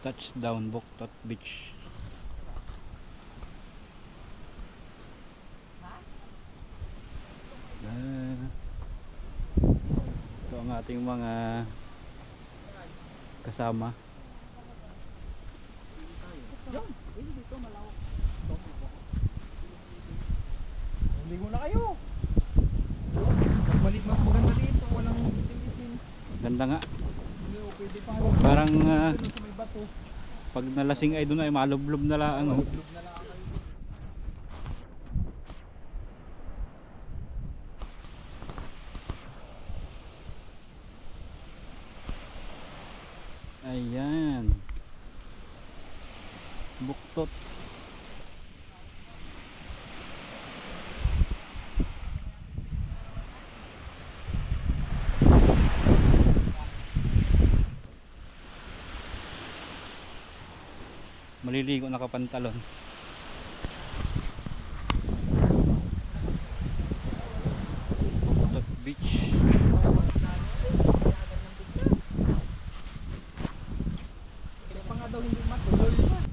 Touchdown Buktot Beach. Ito ang ating mga kasama. Ligo na kayo. Mas maganda dito, walang itim-itim. Ganda nga. Pwede pa. Parang Sa may bato. pag nalasing ay doon ay malublob na lang. Oh. Lublob na lang kayo. Ayan. Buktot. Maliligo nakapantalon. Buktot Beach. Kaya pa nga daw hindi matuloy pa.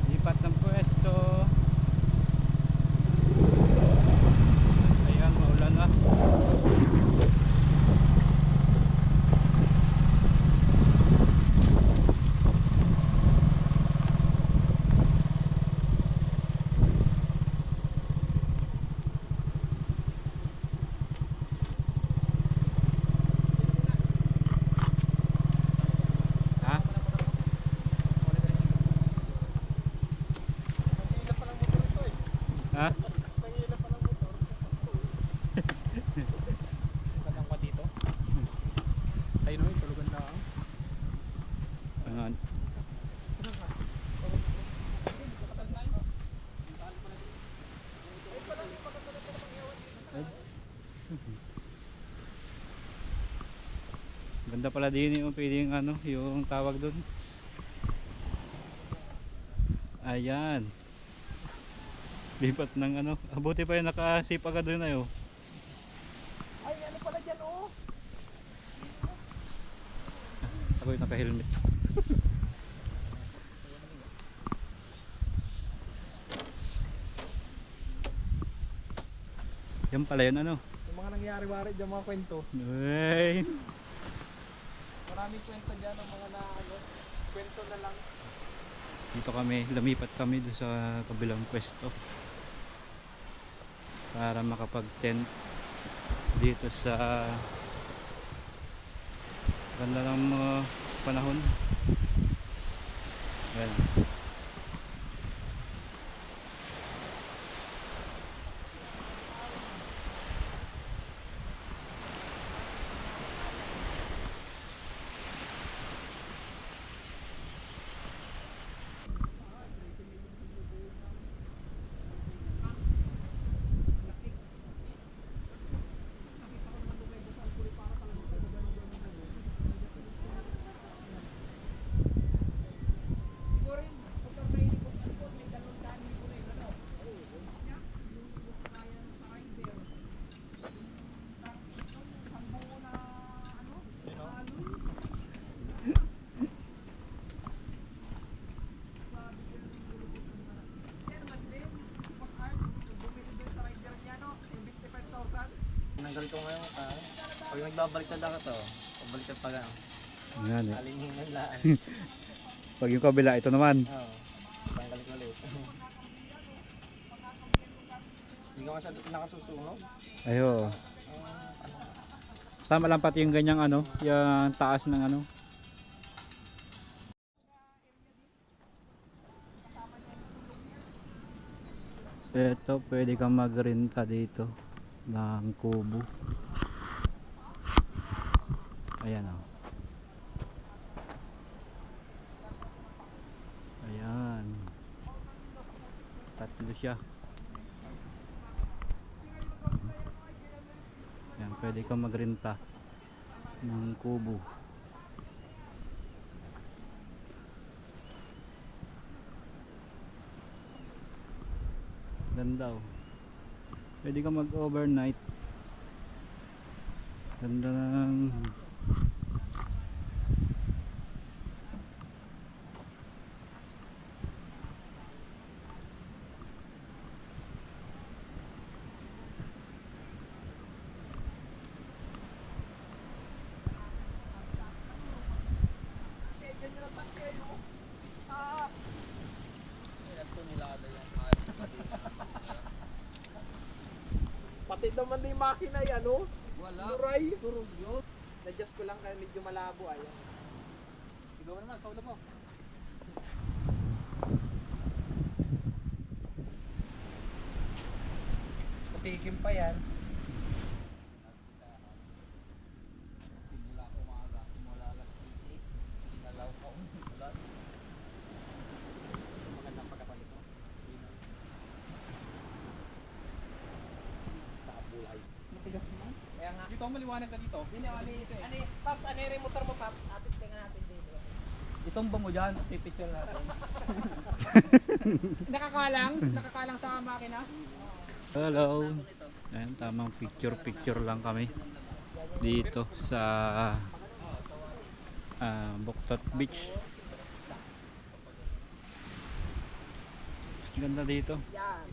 Lipat ng pwesto. Ayan, maulan na. Ha? Nangihila pa ng motor ito eh. Ha? Nangihila pa ng motor. Kanang pa dito. Tayo naman, tulugan na ang. Ayan. Ay. Ganda pala din yung pwedeng ano, yung tawag doon. Ayan. Lipat ng ano. Abuti pa yung nakasip agad doon ayo. Ay, ano pala dyan oh. Ako yung naka-helmet. Yan pala yun ano. Yung mga nangyari-wari dyan, mga kwento. Ay. Maraming kwento dyan, ang mga na ano, kwento na lang. Dito kami, lumipat kami doon sa kabilang pwesto para makapag-tent dito sa ganda ng mga panahon. Ayan. Nanggal ko ngayon ka. Pag nagbabaliktad ako to, pabaliktad pa lang. Ayan eh. Alingingan lang. Pag yung kabila, ito naman. Oo. Panggalit ulit. Hindi ko masyado nakasusunog. Ayo. Tama lang pati yung ganyang ano, yung taas ng ano. Ito, pwede kang mag-renta dito ng kubo. Ayan o. Ayan. Tatlo siya. Yan, pwede kang magrenta ng kubo. Ganda oh. Pwede kang mag-overnight. Ganda ng Pati naman na yung makina yan, oh. Wala. Luray. Durog yun. Na-adjust ko lang kaya medyo malabo, ayan. Sigaw mo naman, kaula mo. Patikim pa yan. Simula umaga, simula alas 8, sinalaw ka umulan. Magandang pagkapalit mo. Stabulay. Matigas naman. Kaya nga. Dito, maliwanag ka dito. Hindi, Paps, ano yung motor mo, Paps? Atis ka nga natin dito. Itomba mo dyan, pipicture natin. Nakakalang sa makina. hello. Ayan, tamang picture lang kami dito sa Buktot Beach. Ganda dito. Yan.